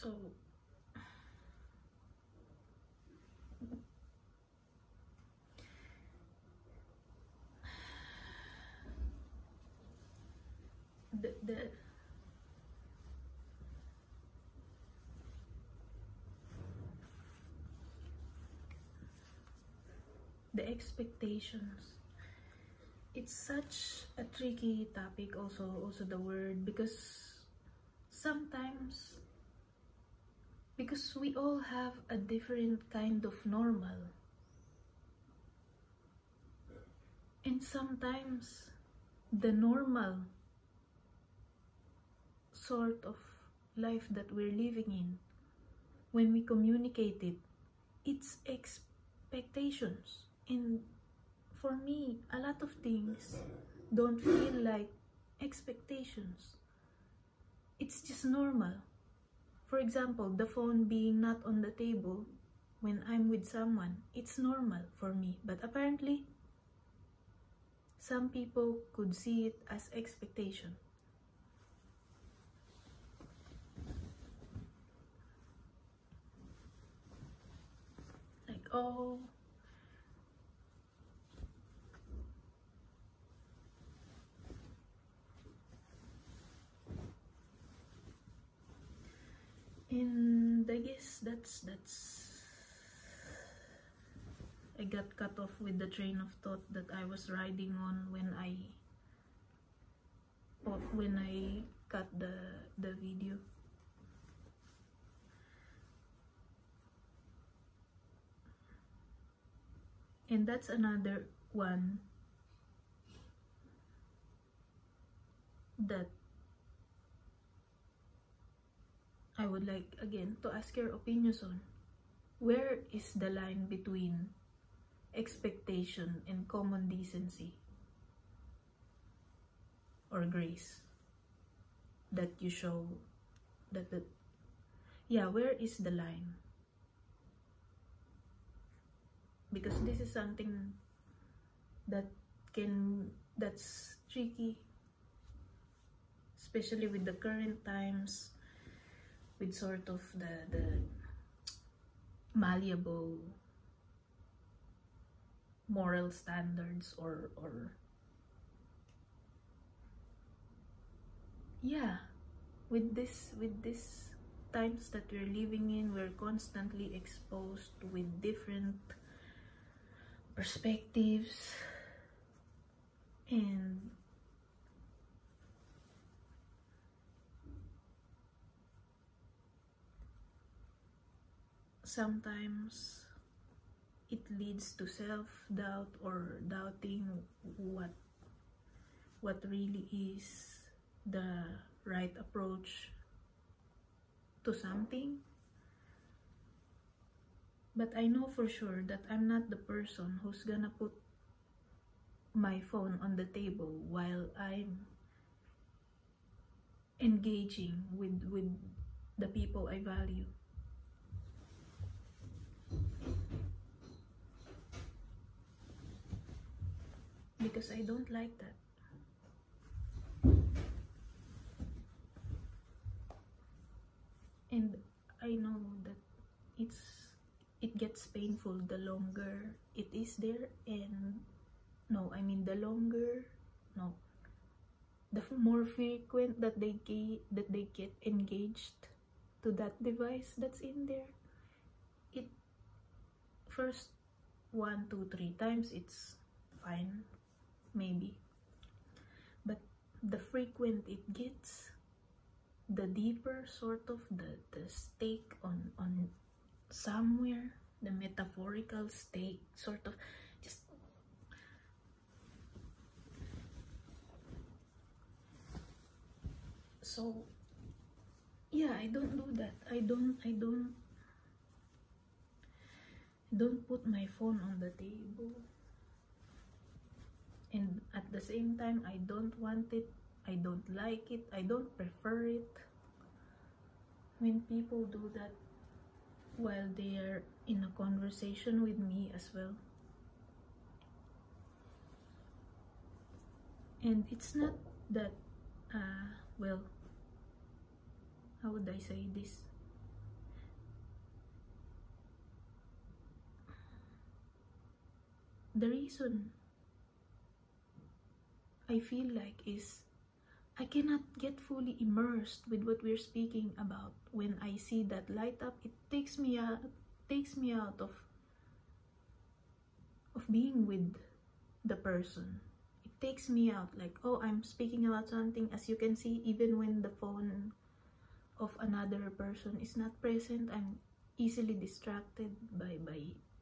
So the expectations, it's such a tricky topic, also the word, because sometimes, because we all have a different kind of normal, and sometimes the normal sort of life that we're living in, when we communicate it, it's expectations. And for me, a lot of things don't feel like expectations. It's just normal. For example, the phone being not on the table when I'm with someone, it's normal for me. But apparently, some people could see it as expectation. Like, oh, and I guess that's I got cut off with the train of thought that I was riding on when I cut the video. And that's another one that I would like again to ask your opinions on. Where is the line between expectation and common decency or grace that you show? Yeah, where is the line? Because this is something that's tricky, especially with the current times, with sort of the malleable moral standards, or yeah, with this times that we're living in, we're constantly exposed with different perspectives, and sometimes it leads to self-doubt or doubting what really is the right approach to something. But I know for sure that I'm not the person who's gonna put my phone on the table while I'm engaging with the people I value. Because I don't like that. And I know that it gets painful the longer it is there, and the longer, the more frequent that they get engaged to that device that's in there. It first 1, 2, 3 times it's fine, maybe, but the frequent it gets, the deeper sort of the stake on somewhere, the metaphorical stake, sort of, just so yeah, I don't do that. I don't put my phone on the table, and at the same time I don't want it, I don't like it, I don't prefer it when people do that while they are in a conversation with me as well. And it's not that well, how would I say this, the reason I feel like is I cannot get fully immersed with what we're speaking about. When I see that light up, it takes me out of being with the person. It takes me out, like, oh, I'm speaking about something. As you can see, even when the phone of another person is not present, I'm easily distracted by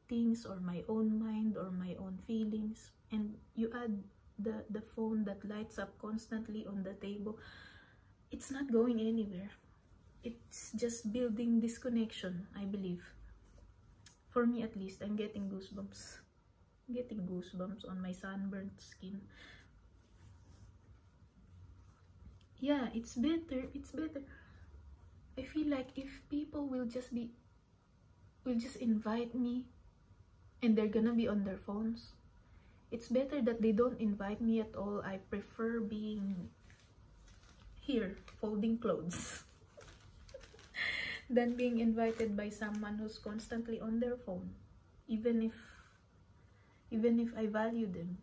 things or my own mind or my own feelings. And you add the phone that lights up constantly on the table, it's not going anywhere. It's just building disconnection, I believe. For me at least, I'm getting goosebumps. Getting goosebumps on my sunburnt skin. Yeah, it's better. I feel like if people will just invite me and they're gonna be on their phones, it's better that they don't invite me at all. I prefer being here folding clothes than being invited by someone who's constantly on their phone, even if I value them.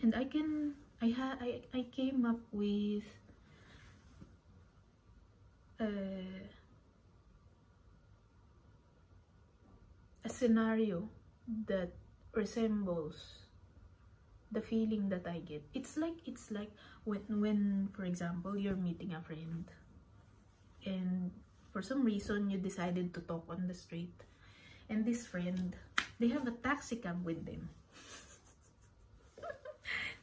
And I came up with a scenario that resembles the feeling that I get. It's like when for example, you're meeting a friend and for some reason you decided to talk on the street, and this friend, they have a taxi cab with them.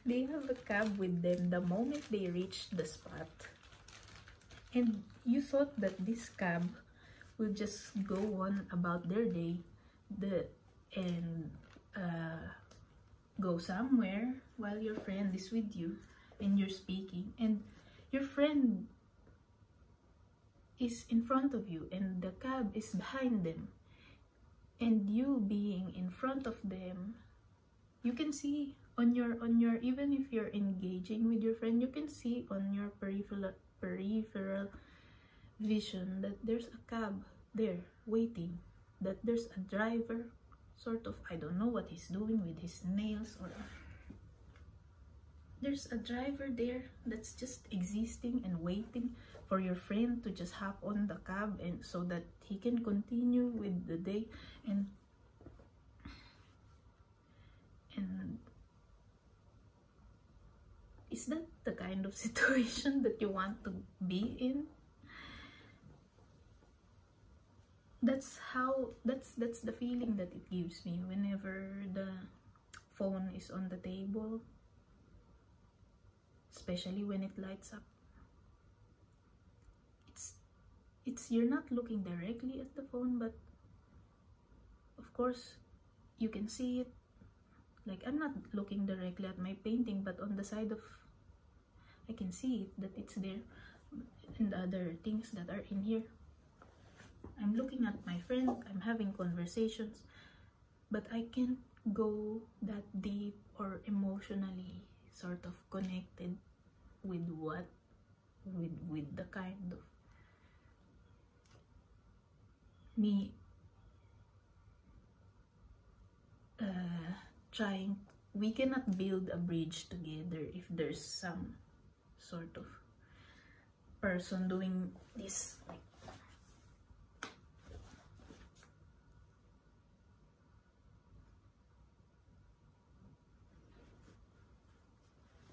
They have a cab with them the moment they reach the spot, and you thought that this cab will just go on about their day and go somewhere while your friend is with you and you're speaking, and your friend is in front of you and the cab is behind them, and you being in front of them, you can see on your even if you're engaging with your friend, you can see on your peripheral vision that there's a cab there waiting, that there's a driver, sort of, I don't know what he's doing with his nails, or there's a driver there that's just existing and waiting for your friend to just hop on the cab, and so that he can continue with the day. And is that the kind of situation that you want to be in? That's the feeling that it gives me whenever the phone is on the table, especially when it lights up. It's you're not looking directly at the phone, but of course you can see it. Like, I'm not looking directly at my painting, but on the side of, I can see it, that it's there, and other things that are in here. I'm looking at my friend, I'm having conversations, but I can't go that deep or emotionally sort of connected with the kind of me trying. We cannot build a bridge together if there's some sort of person doing this, like,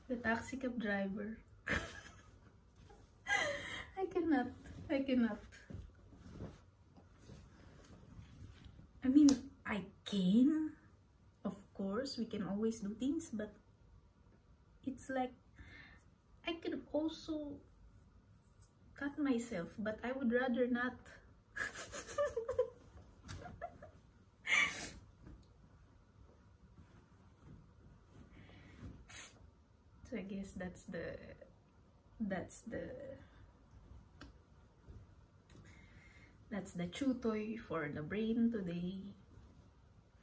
the taxi cab driver. I cannot. I mean, I can, of course, we can always do things, but it's like I can also cut myself, but I would rather not. So I guess that's the chew toy for the brain today.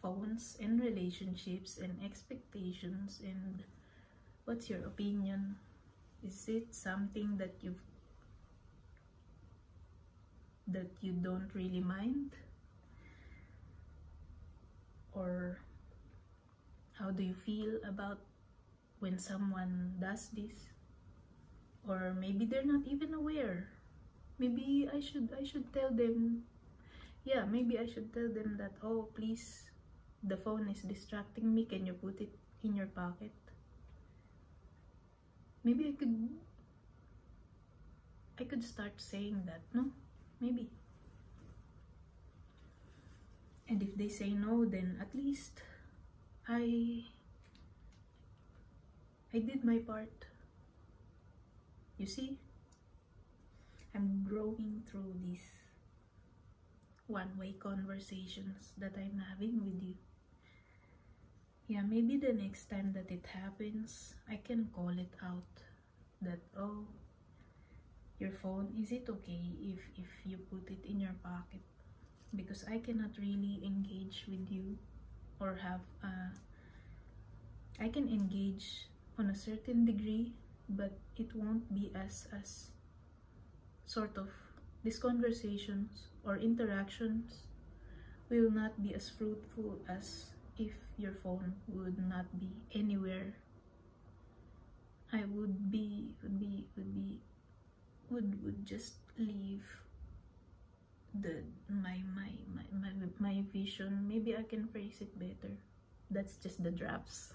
Phones and relationships and expectations. And what's your opinion? Is it something that you've that you don't really mind? Or how do you feel about when someone does this? Or maybe they're not even aware. Maybe I should tell them. Yeah, maybe I should tell them that, oh, please, the phone is distracting me. Can you put it in your pocket? Maybe I could start saying that, no? Maybe. And if they say no, then at least I did my part. You see? I'm growing through these one-way conversations that I'm having with you. Yeah, maybe the next time that it happens, I can call it out that, oh, your phone, is it okay if you put it in your pocket? Because I cannot really engage with you or have I can engage on a certain degree, but it won't be as sort of, these conversations or interactions will not be as fruitful as if your phone would not be anywhere. I would just leave my vision. Maybe I can phrase it better. That's just the drafts.